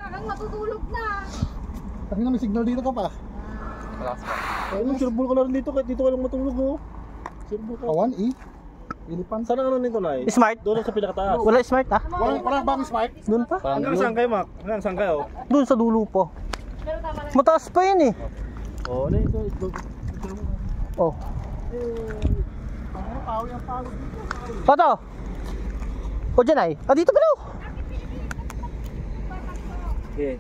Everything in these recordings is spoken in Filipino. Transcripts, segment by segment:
Parang matutulog na. Kasi na may signal dito ka pa. Relax pa. Ayun, surbol ka na rin dito kahit dito ka lang matulog oh. Surbol ka. Kawan, Ilipan. Saan ang ano nito na Smart? Doon lang sa pinakataas. Wala smart ah. Wala bang smart? Doon pa? Hanggang saan kayo, Mac? Hanggang saan kayo? Doon sa dulo po. Mataas pa yan eh. Oo, ano ito? Oh. Pato? O dyan ay? Ah, dito pala. Okay.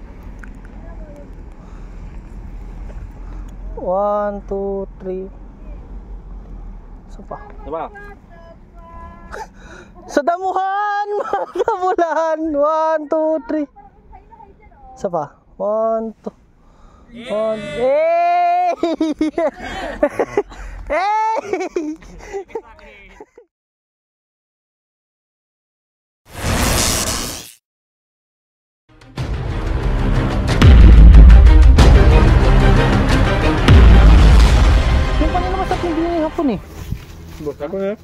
1, 2, 3. Isa pa. Diba? Sa damuhan! Mga kabulahan! 1, 2, 3. Isa pa. 1, 2. 1. Hey! Hey! Yung pa naman sa hindi yung hapon eh. Ako na.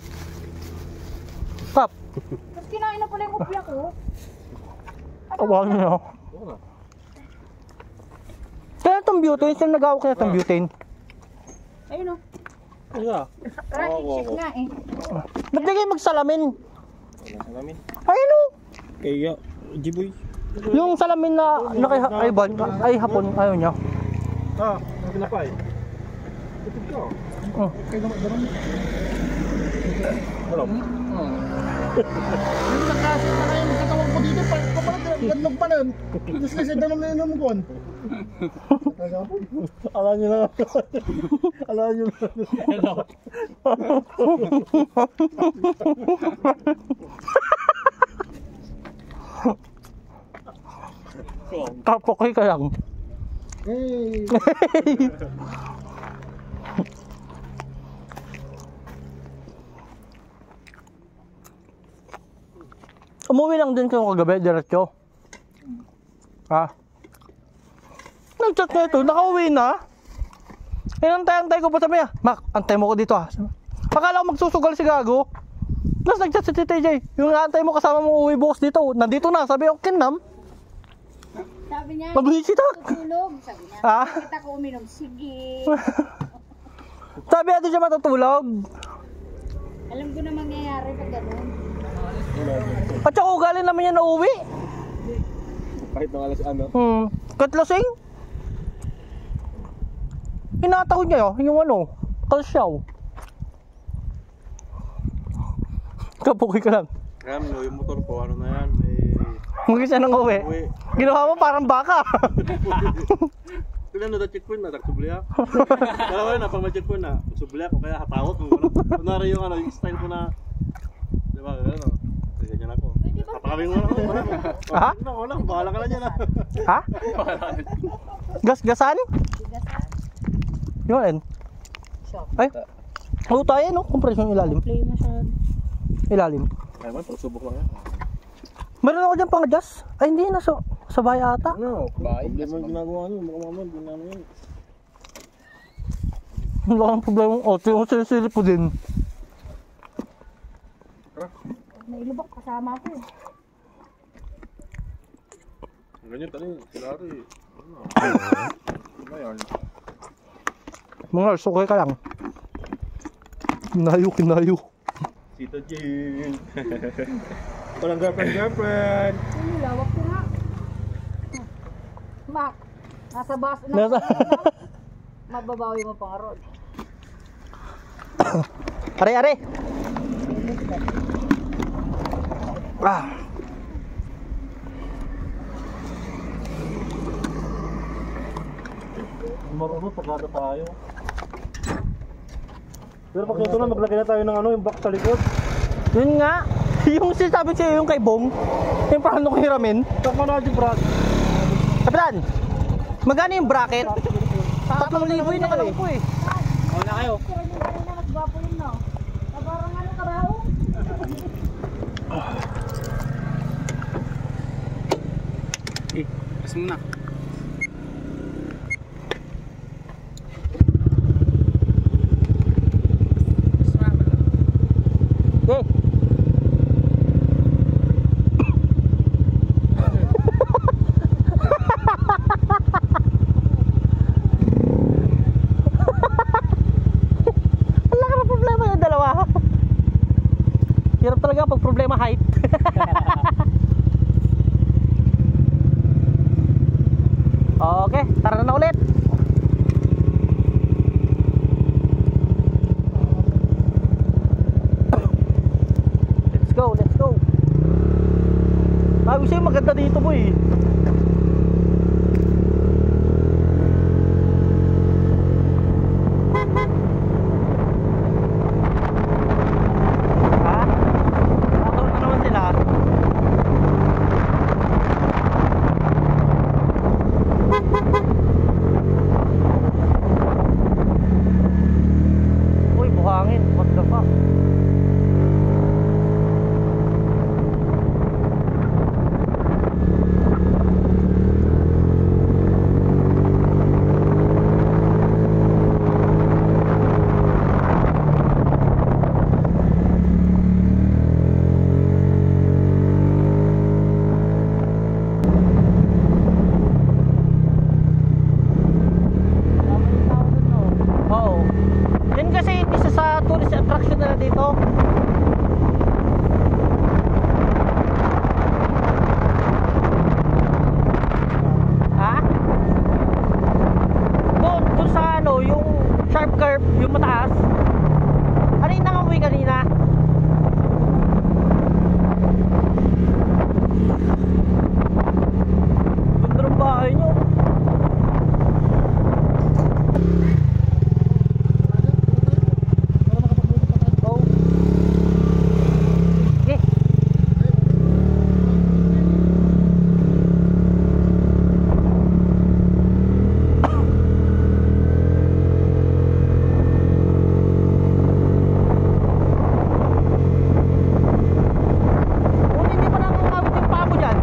Pap. Tapos kinain na pala yung kopya ko. Awa nyo. Kaya itong butane, saan nag-awak na itong butane? Ayun o. Iya. Ship nga eh. Ba't di kayo magsalamin? Salamin. Ayun o. Kaya, Jiboy. Yung salamin na ay hapon, ayaw niya. Ah, pinapay. Tutog ka. Oh. Kaya naman ganun. Alam. Yung nakasin na kayo, katawag ko dito, papalag, gandog pa nun. Tapos kasi danom na yun mo kon. Alam nyo na. Alam nyo na. Kapokay ka lang. Hey! Umuwi lang din kayo kagabi, diretso. Ha? Nag-chat na ito, nakauwi na. Antay ko pa sabi niya, Mac, antay mo ko dito ha. Akala ko magsusugal si Gago. Tapos nag-chat si TJ, yung antay mo kasama mong uwi bukas dito. Nandito na, sabi ko, kinam. Sabi niya, Magbisitak. tutulog. Sabi niya, Ha? kita ko uminom. Sige. Sabi natin siya matutulog. Alam ko na mangyayari pag gano'n. At saka ugali naman niya na uwi. Kahit nang alas ano. Katlasing. Inatahod niya yung ano, kalsyaw. Kapuki ka lang. Kaya mo, yung motor ko, ano na yan, may... Mag-isa nang uwi. Ginawa mo parang baka. Kailan na checkpoint na, nagsubli ako. Kaya wala na, pang ma-checkpoint na, nagsubli ako, kaya hatawot mo. Kunwari yung ano, yung style ko na, di ba, gano'n o. Ganyan ako. Kapakabing mo na. Ha? Wala, bahala ka na dyan. Ha? Gas-gasan? Yun. Ay. Oo tayo no, kompresyon ilalim. Play mo siya. Ilalim. Ay man, pagsubok lang yan. Meron ako dyan pang-adjust. Ay hindi, nasa bahay ata. Ano? Problema yung ginagawa nyo, mga mamay, ginagawa nyo. Wala kang problema ng auto, yung silisilip ko din. Nailubak kasama ko eh. Ganyan tali, silari. Ano yan? Mga sukay ka lang. Kinayo. Tito Jane. Walang girlfriend. Ay, lawak ko nga. Mac, nasa bus na. Mababawi mo pang road. Are. Ah. Marunong pagkata tayo. Pero pag ito na, maglagay na tayo ng ano, yung back sa likod. Yun nga. Yung sinasabi sa'yo yung kay Bong. Yung paano ko hiramin. Tama na yung bracket. Kapitan, magkano yung bracket? 3,000 yung nakalang ko eh. Oo na kayo. Pero yung na rin na nagwapo yun no. Nabarang ano karao? Kasi muna. Okay. Okay, tara na ulit. Let's go, let's go. Sabi sa'yo maganda dito boy. Ha? Ako na naman sila. Uy, buhangin. What the fuck? Oo. Yan kasi isa sa tourist attraction nila dito. Ha? Doon sa ano, yung sharp curve, yung mataas. Ano yung nangamoy kanina? Ganda ng bahay nyo. Oh. Okay. Kung hindi pa nangangamit yung paa mo dyan.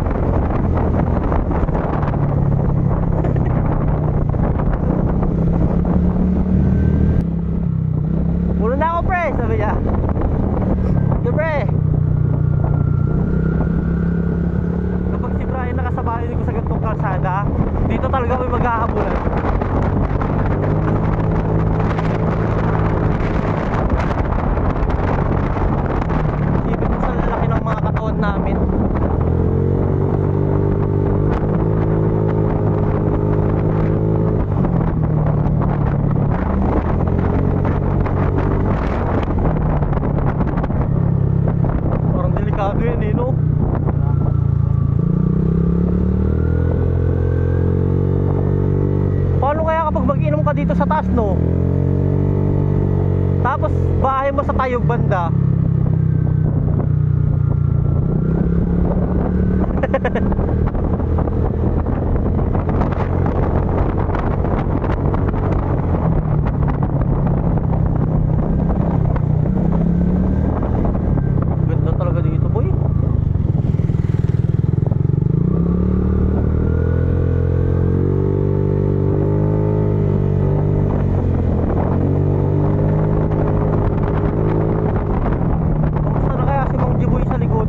Pulo na ako pre, sabi niya. Okay pre. Kapag si Brian nakasabayan ko sa gantong kalsada, dito talaga may maghahabulan. Isipin mo sa lalaki ng mga katawan namin. Parang delikado yun eh, no? Paano kaya kapag mag-inom ka dito sa taas, no? Tapos bahay mo sa Tayog banda. Ganda talaga dito, boy. Kamusta na kaya si Mang Jiboy sa likod?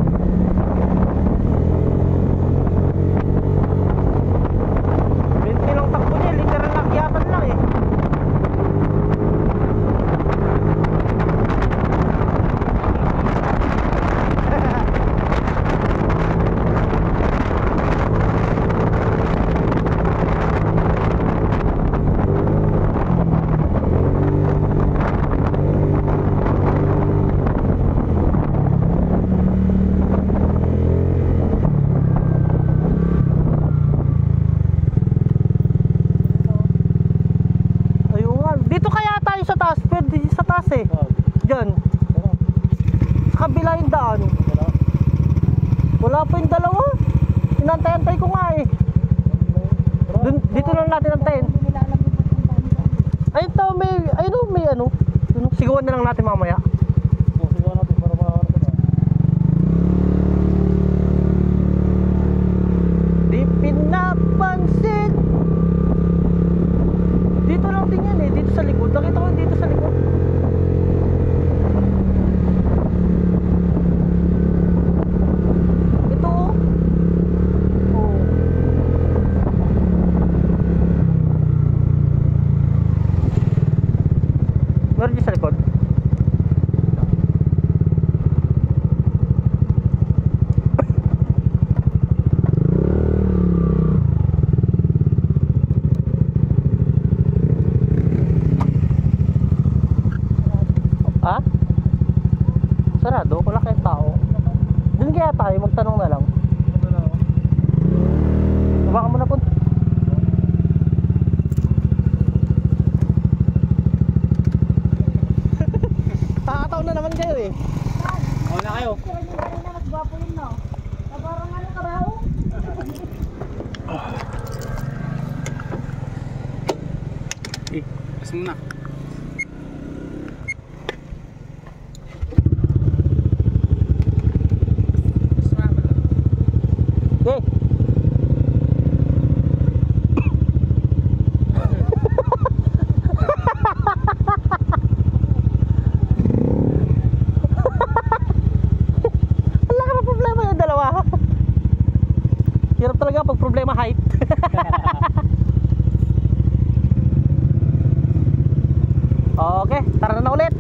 Minti lang takbo niya, literal na akyatan lang eh. Ayun nga, dito kaya tayo sa taas, pwede sa taas eh. Diyan. Sa kabila yung daan. Wala pa yung dalawa. Inantay-antay ko nga eh. Dito lang natin antayin. Ayun tao, may ano. Sigawan na lang natin mamaya. Di pinapansin. Dito lang din yan eh, dito sa likod. Nakita ko dito sa likod. Ito oh. Oh. Meron dyan sa likod. Kiss muna. Okay. Wala ka na problema yung dalawa. Hirap talaga pag problema height. Okay, tara na ulit.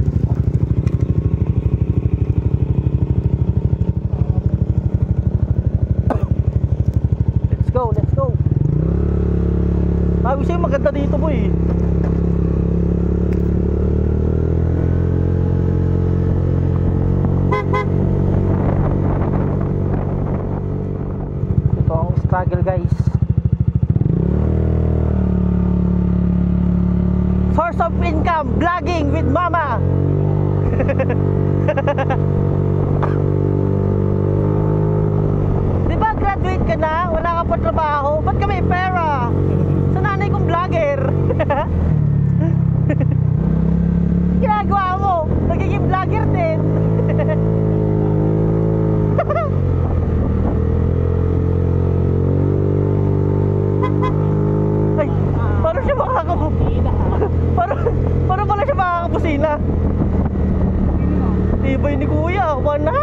Let's go, let's go. Sabi sa'yo maganda dito boy. Ito ang struggle guys. Source of income, vlogging with mama. Di ba graduate ka na? Wala ka pa trabaho? Ba't ka may pera? Sa nanay kong vlogger. Ginagawa mo, nagiging vlogger din. Ay, paano siya makakabusina? Paano pala siya makakabusina? Tibay ni kuya, kuha na.